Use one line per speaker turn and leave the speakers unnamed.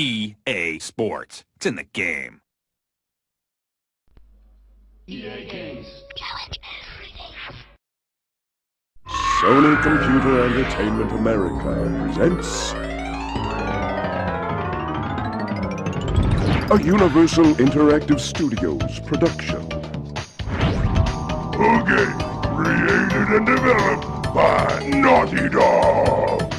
EA Sports. It's in the game.
EA Games.
Challenge everything.
Sony Computer Entertainment America presents a Universal Interactive Studios production.
A game created and developed by Naughty Dog.